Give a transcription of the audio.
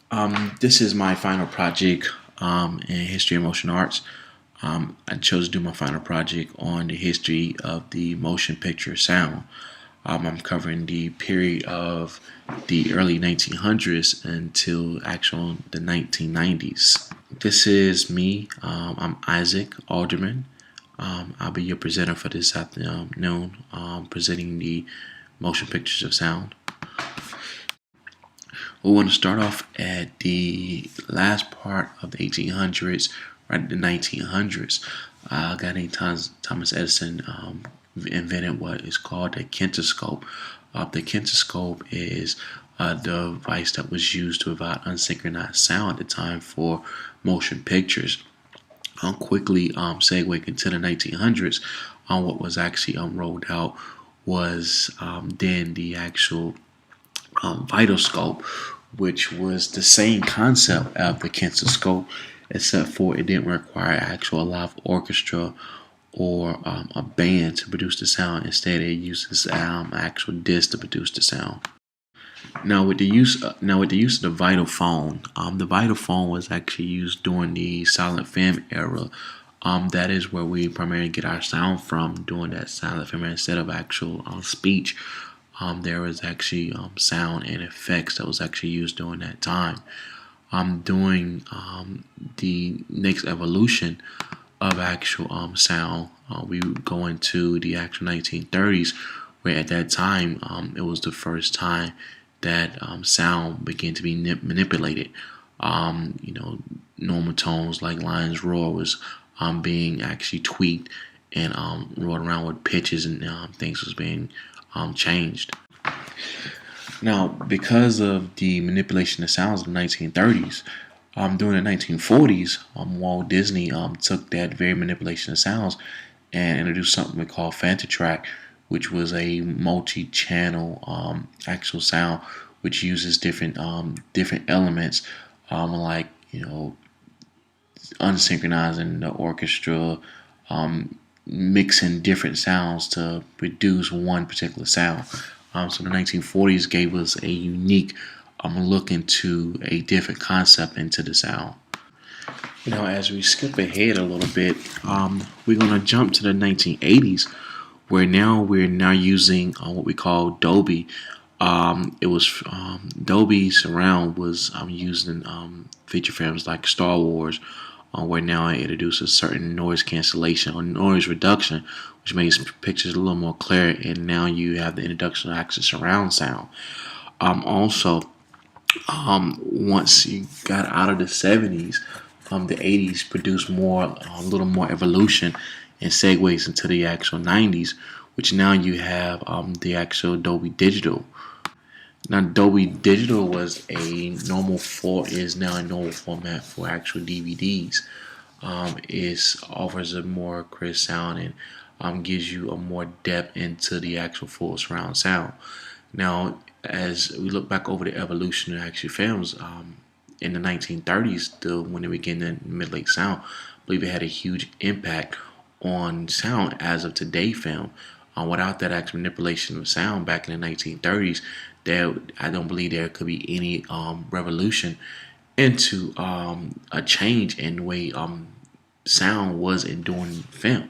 This is my final project in history of motion arts. I chose to do my final project on the history of the motion picture sound. I'm covering the period of the early 1900s until actual the 1990s. This is me. I'm Isaac Alderman. I'll be your presenter for this afternoon, presenting the motion pictures of sound. We want to start off at the last part of the 1800s, right at the 1900s. A guy named Thomas Edison invented what is called a kinetoscope. The kinetoscope is a device that was used to provide unsynchronized sound at the time for motion pictures. Quickly segueing into the 1900s, what was actually rolled out was then the actual vitoscope, which was the same concept of the kinetoscope, except for it didn't require actual live orchestra or a band to produce the sound. Instead, it uses actual disc to produce the sound. Now, with the use of the the vitaphone was actually used during the silent film era. That is where we primarily get our sound from during that silent film instead of actual speech. There was actually sound and effects that was actually used during that time. During the next evolution of actual sound, we go into the actual 1930s, where at that time it was the first time that sound began to be manipulated. Normal tones like lion's roar was being actually tweaked and rolled around with pitches and things was being changed. Now, because of the manipulation of sounds in the 1930s, during the 1940s, Walt Disney took that very manipulation of sounds and introduced something we call Fantatrack, which was a multi-channel actual sound which uses different elements, like unsynchronizing the orchestra, mixing different sounds to produce one particular sound. So the 1940s gave us a unique look into a different concept into the sound. As we skip ahead a little bit, we're going to jump to the 1980s, where we're now using what we call Dolby. It was Dolby Surround was used in feature films like Star Wars, where now it introduces certain noise cancellation or noise reduction, which makes pictures a little more clear. And now you have the introduction of actual surround sound. Also, once you got out of the 70s, the 80s produced a little more evolution and segues into the actual 90s, which now you have the actual Dolby Digital. Now, Dolby Digital is now a normal format for actual DVDs. It offers a more crisp sound and gives you a more depth into the actual full surround sound. Now, as we look back over the evolution of actual films, in the 1930s, when they began to manipulate sound, I believe it had a huge impact on sound as of today film. Without that actual manipulation of sound back in the 1930s, I don't believe there could be any revolution into a change in the way sound was in doing film.